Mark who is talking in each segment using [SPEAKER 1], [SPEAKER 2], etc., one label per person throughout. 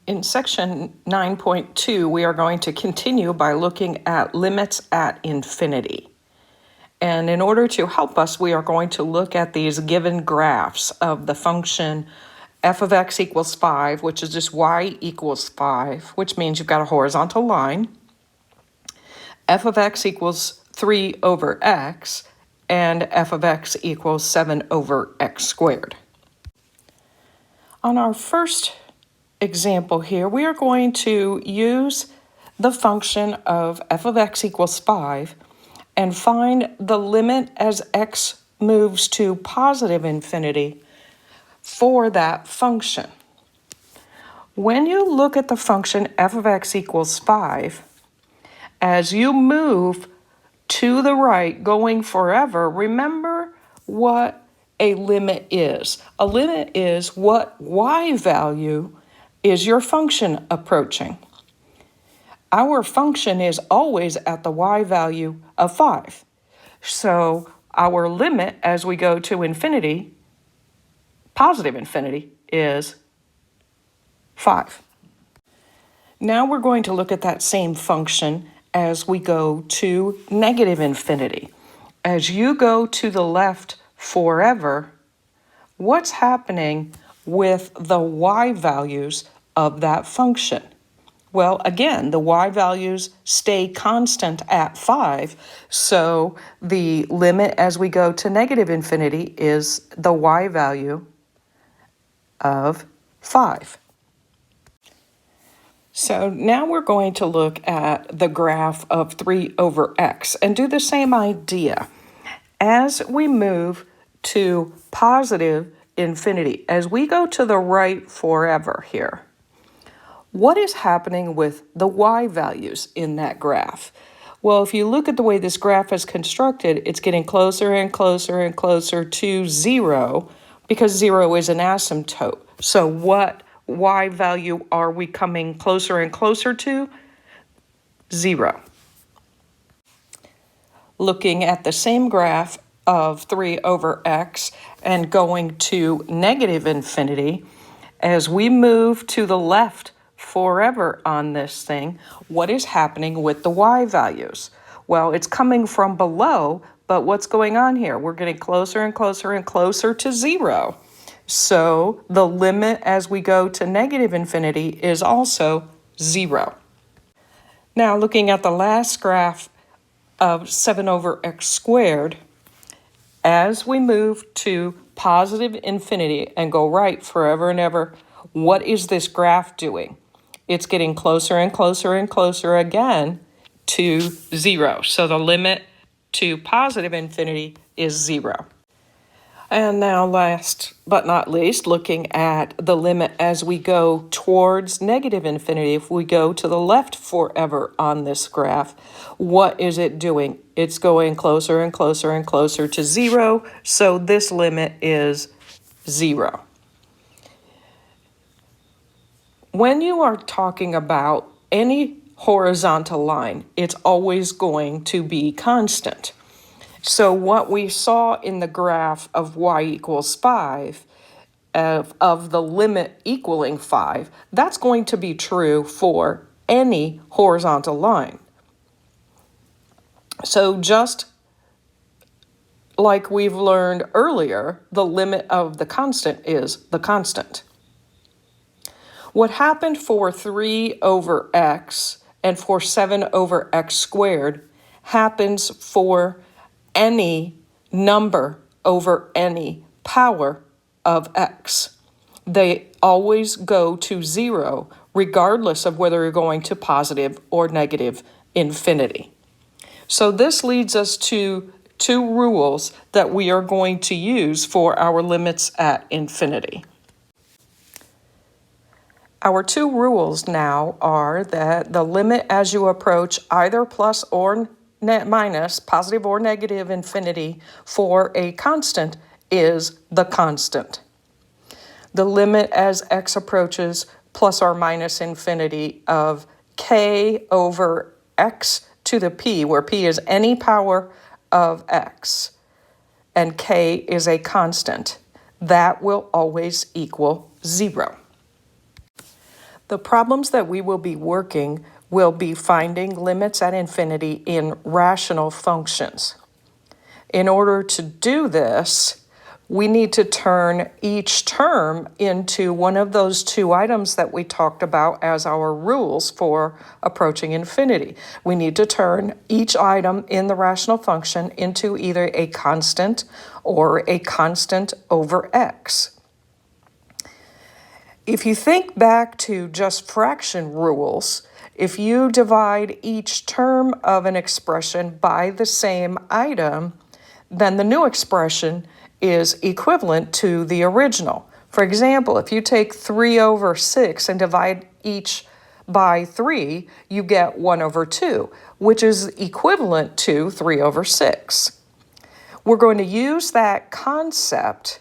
[SPEAKER 1] In section 9.2, we are going to continue by looking at limits at infinity. And in order to help us, we are going to look at these given graphs of the function f of x equals 5, which is just y equals 5, which means you've got a horizontal line, f of x equals 3 over x, and f of x equals 7 over x squared. On our first example here, we are going to use the function of f of x equals 5 and find the limit as x moves to positive infinity for that function. When you look at the function f of x equals 5, as you move to the right going forever, remember what a limit is. A limit is what y value is your function approaching. Our function is always at the y value of 5. So our limit as we go to infinity, positive infinity, is 5. Now we're going to look at that same function as we go to negative infinity. As you go to the left forever, what's happening with the y values of that function? Well, again, the y values stay constant at 5, so the limit as we go to negative infinity is the y value of 5. So now we're going to look at the graph of 3 over x and do the same idea. As we move to positive infinity, as we go to the right forever here, what is happening with the y values in that graph? Well, if you look at the way this graph is constructed, it's getting closer and closer and closer to 0 because 0 is an asymptote. So what y value are we coming closer and closer to? 0. Looking at the same graph of 3 over x and going to negative infinity, as we move to the left forever on this thing, what is happening with the y values? Well, it's coming from below, but what's going on here? We're getting closer and closer and closer to 0. So the limit as we go to negative infinity is also 0. Now looking at the last graph of 7 over x squared, as we move to positive infinity and go right forever and ever, what is this graph doing? It's getting closer and closer and closer again to 0. So the limit to positive infinity is 0. And now last but not least, looking at the limit as we go towards negative infinity, if we go to the left forever on this graph, what is it doing? It's going closer and closer and closer to 0, so this limit is 0. When you are talking about any horizontal line, it's always going to be constant. So what we saw in the graph of y equals 5, of the limit equaling 5, that's going to be true for any horizontal line. So just like we've learned earlier, the limit of the constant is the constant. What happened for 3 over x and for 7 over x squared happens for any number over any power of x. They always go to 0, regardless of whether you're going to positive or negative infinity. So this leads us to 2 rules that we are going to use for our limits at infinity. Our 2 rules now are that the limit as you approach either plus or minus, positive or negative infinity for a constant is the constant. The limit as x approaches plus or minus infinity of k over x to the p, where p is any power of x and k is a constant, that will always equal 0. The problems that we will be working will be finding limits at infinity in rational functions. In order to do this, we need to turn each term into one of those two items that we talked about as our rules for approaching infinity. We need to turn each item in the rational function into either a constant or a constant over x. If you think back to just fraction rules, if you divide each term of an expression by the same item, then the new expression is equivalent to the original. For example, if you take 3 over 6 and divide each by 3, you get 1 over 2, which is equivalent to 3 over 6. We're going to use that concept,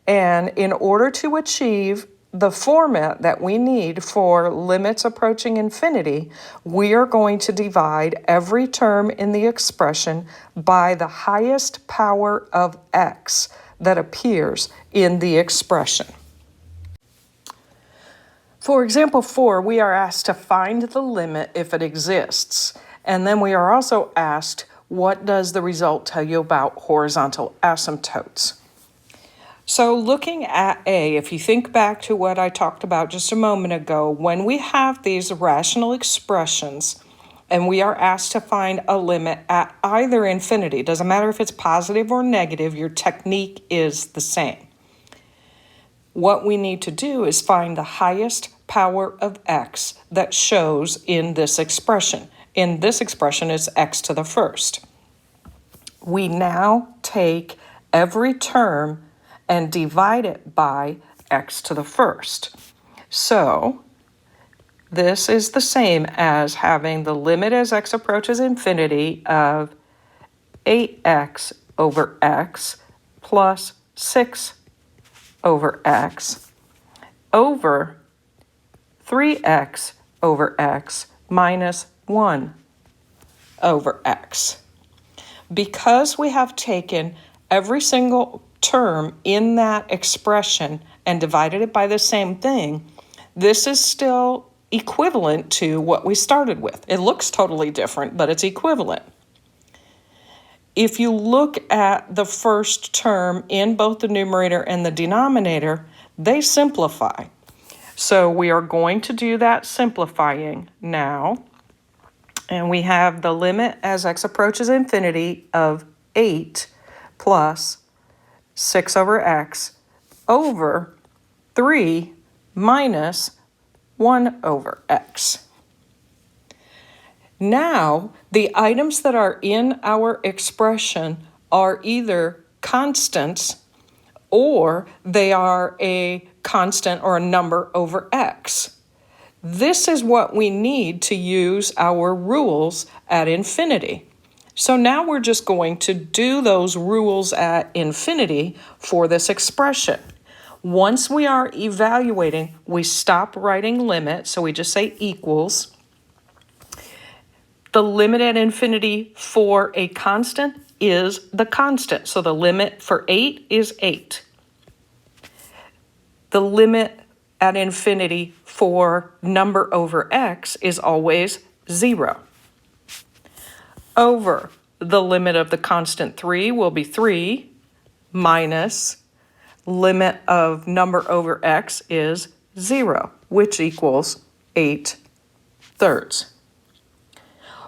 [SPEAKER 1] and in order to achieve the format that we need for limits approaching infinity, we are going to divide every term in the expression by the highest power of x that appears in the expression. For example 4, we are asked to find the limit if it exists, and then we are also asked, what does the result tell you about horizontal asymptotes? So looking at A, if you think back to what I talked about just a moment ago, when we have these rational expressions and we are asked to find a limit at either infinity, it doesn't matter if it's positive or negative, your technique is the same. What we need to do is find the highest power of x that shows in this expression. In this expression, it's x to the first. We now take every term and divide it by x to the first. So this is the same as having the limit as x approaches infinity of 8x over x plus 6 over x over 3x over x minus 1 over x. Because we have taken every single term in that expression and divided it by the same thing, this is still equivalent to what we started with. It looks totally different, but it's equivalent. If you look at the first term in both the numerator and the denominator, they simplify. So we are going to do that simplifying now. And we have the limit as x approaches infinity of 8 plus 6 over x over 3 minus 1 over x. Now, the items that are in our expression are either constants or they are a constant or a number over x. This is what we need to use our rules at infinity. So now we're just going to do those rules at infinity for this expression. Once we are evaluating, we stop writing limit, so we just say equals. The limit at infinity for a constant is the constant. So the limit for 8 is 8. The limit at infinity for number over x is always 0. Over the limit of the constant 3 will be 3 minus limit of number over x is 0, which equals 8/3.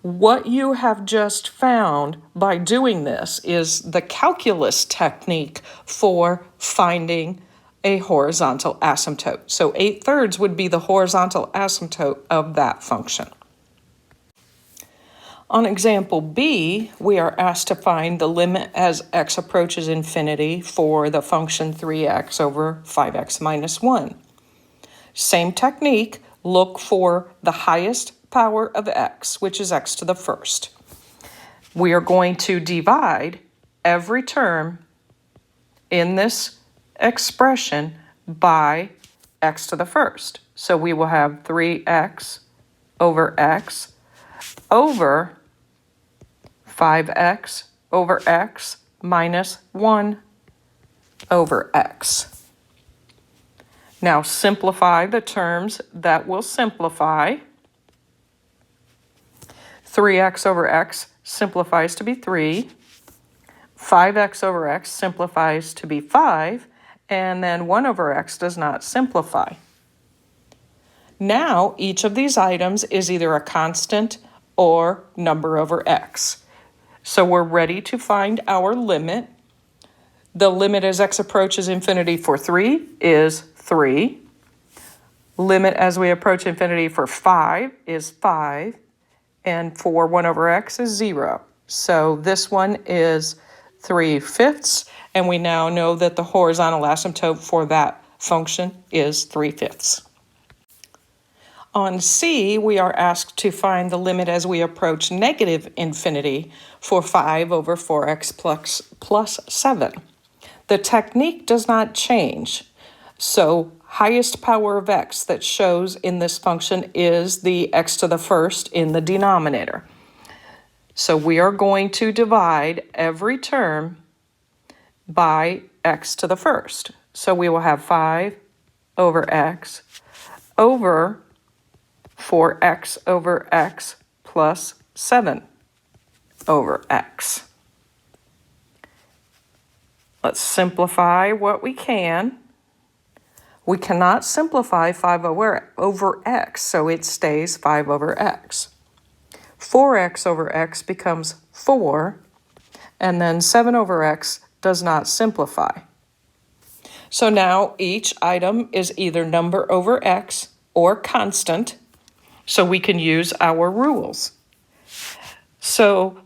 [SPEAKER 1] What you have just found by doing this is the calculus technique for finding a horizontal asymptote. So 8/3 would be the horizontal asymptote of that function. On example B, we are asked to find the limit as x approaches infinity for the function 3x over 5x minus 1. Same technique, look for the highest power of x, which is x to the first. We are going to divide every term in this expression by x to the first. So we will have 3x over x over 5x over x minus 1 over x. Now simplify the terms that will simplify. 3x over x simplifies to be 3. 5x over x simplifies to be 5. And then 1 over x does not simplify. Now each of these items is either a constant or number over x. So we're ready to find our limit. The limit as x approaches infinity for 3 is 3. Limit as we approach infinity for 5 is 5. And for 1 over x is 0. So this one is 3/5, and we now know that the horizontal asymptote for that function is 3/5. On C, we are asked to find the limit as we approach negative infinity for 5 over 4x plus 7. The technique does not change. So highest power of x that shows in this function is the x to the first in the denominator. So we are going to divide every term by x to the first. So we will have 5 over x over 4x over x plus 7 over x. Let's simplify what we can. We cannot simplify 5 over x, so it stays 5 over x. 4x over x becomes 4, and then 7 over x does not simplify. So now each item is either number over x or constant, so we can use our rules. So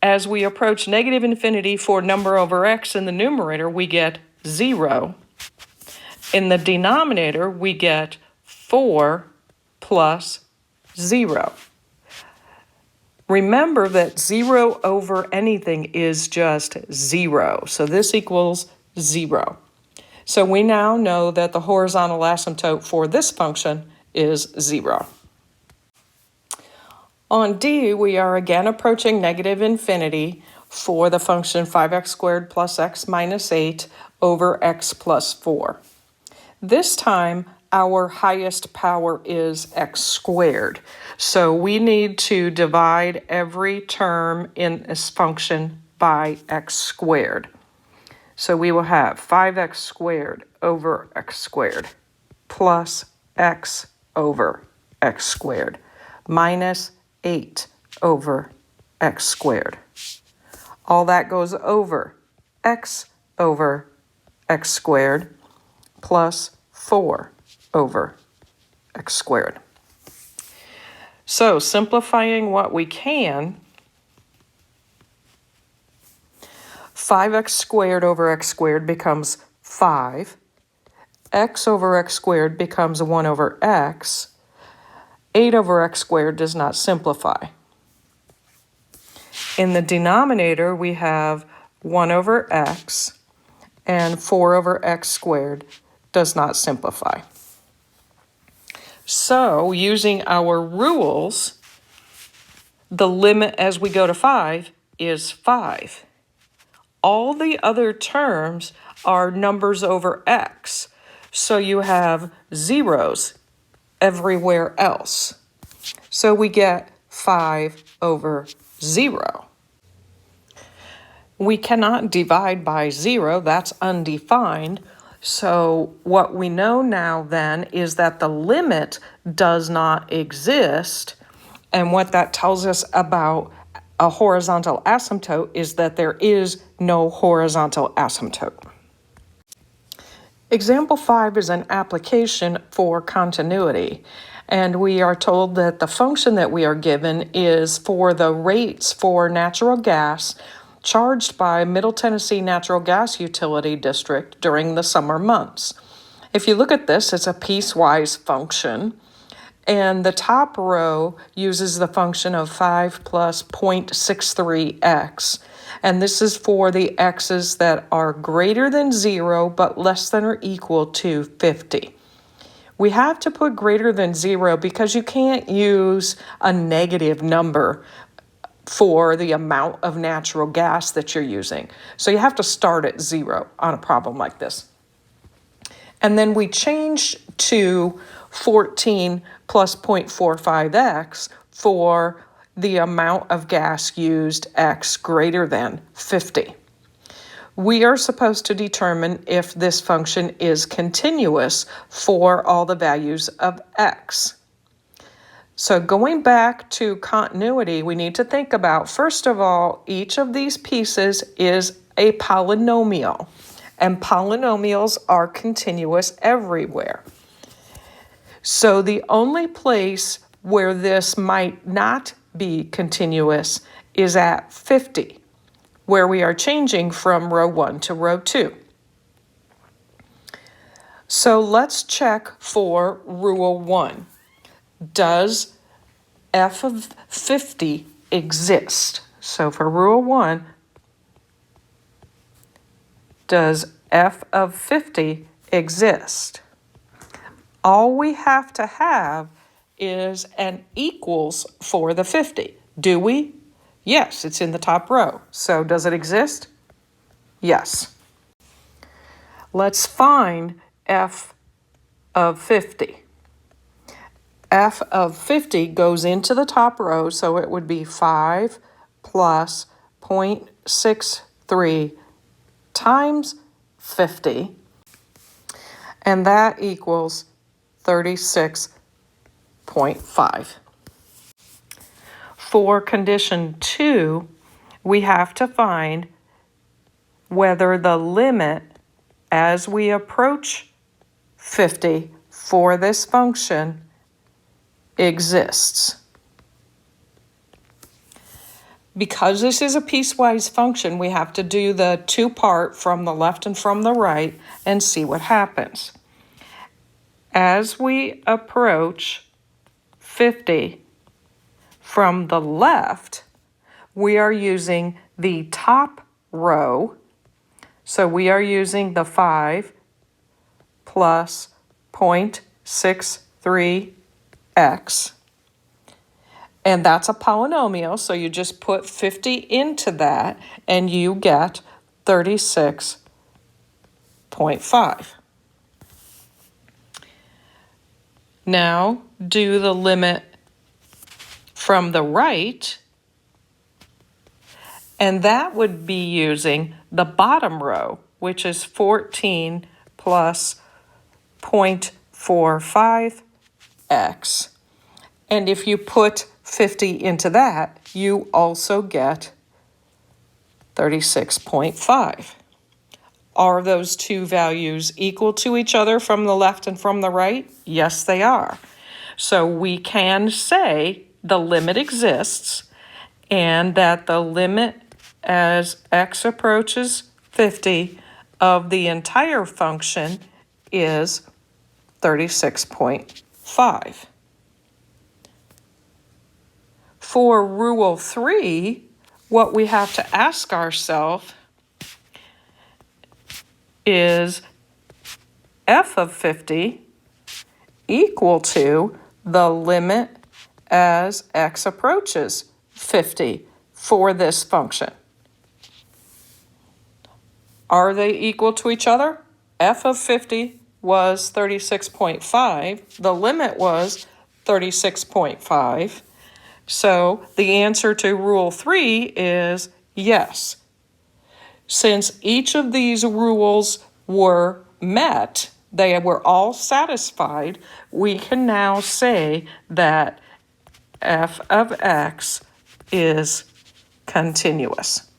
[SPEAKER 1] as we approach negative infinity for number over x in the numerator, we get 0. In the denominator, we get 4 plus 0. Remember that 0 over anything is just 0. So this equals 0. So we now know that the horizontal asymptote for this function is 0. On D, we are again approaching negative infinity for the function 5x squared plus x minus 8 over x plus 4. This time, our highest power is x squared. So we need to divide every term in this function by x squared. So we will have 5x squared over x squared plus x over x squared minus 8 over x squared. All that goes over x squared plus 4 over x squared. So simplifying what we can, 5x squared over x squared becomes 5. X over x squared becomes 1 over x. 8 over x squared does not simplify. In the denominator, we have 1 over x, and 4 over x squared does not simplify. So, using our rules, the limit as we go to 5 is 5. All the other terms are numbers over x, so you have zeros everywhere else. So we get 5 over 0. We cannot divide by 0, that's undefined. So what we know now then is that the limit does not exist. And what that tells us about a horizontal asymptote is that there is no horizontal asymptote. Example 5 is an application for continuity, and we are told that the function that we are given is for the rates for natural gas charged by Middle Tennessee Natural Gas Utility District during the summer months. If you look at this, it's a piecewise function, and the top row uses the function of 5 plus 0.63x. And this is for the x's that are greater than 0 but less than or equal to 50. We have to put greater than 0 because you can't use a negative number for the amount of natural gas that you're using. So you have to start at 0 on a problem like this. And then we change to 14 plus 0.45x for the amount of gas used x greater than 50. We are supposed to determine if this function is continuous for all the values of x. So going back to continuity, we need to think about, first of all, each of these pieces is a polynomial, and polynomials are continuous everywhere. So the only place where this might not be continuous is at 50, where we are changing from row 1 to row 2. So let's check for rule 1. Does f of 50 exist? So for rule 1, does f of 50 exist? All we have to have is an equals for the 50. Do we? Yes, it's in the top row. So does it exist? Yes. Let's find f of 50. F of 50 goes into the top row, so it would be 5 plus 0.63 times 50, and that equals 36.5. For condition 2, we have to find whether the limit as we approach 50 for this function exists. Because this is a piecewise function, we have to do the two-part from the left and from the right and see what happens. As we approach 50 from the left, we are using the top row. So we are using the 5 plus 0.63x. And that's a polynomial, so you just put 50 into that and you get 36.5. Now do the limit from the right, and that would be using the bottom row, which is 14 plus 0.45x. And if you put 50 into that, you also get 36.5. Are those two values equal to each other from the left and from the right? Yes, they are. So we can say the limit exists and that the limit as x approaches 50 of the entire function is 36.5. For rule 3, what we have to ask ourselves is f of 50 equal to the limit as x approaches 50 for this function. Are they equal to each other? F of 50 was 36.5. The limit was 36.5. So the answer to rule 3 is yes. Since each of these rules were met, they were all satisfied, we can now say that f of x is continuous.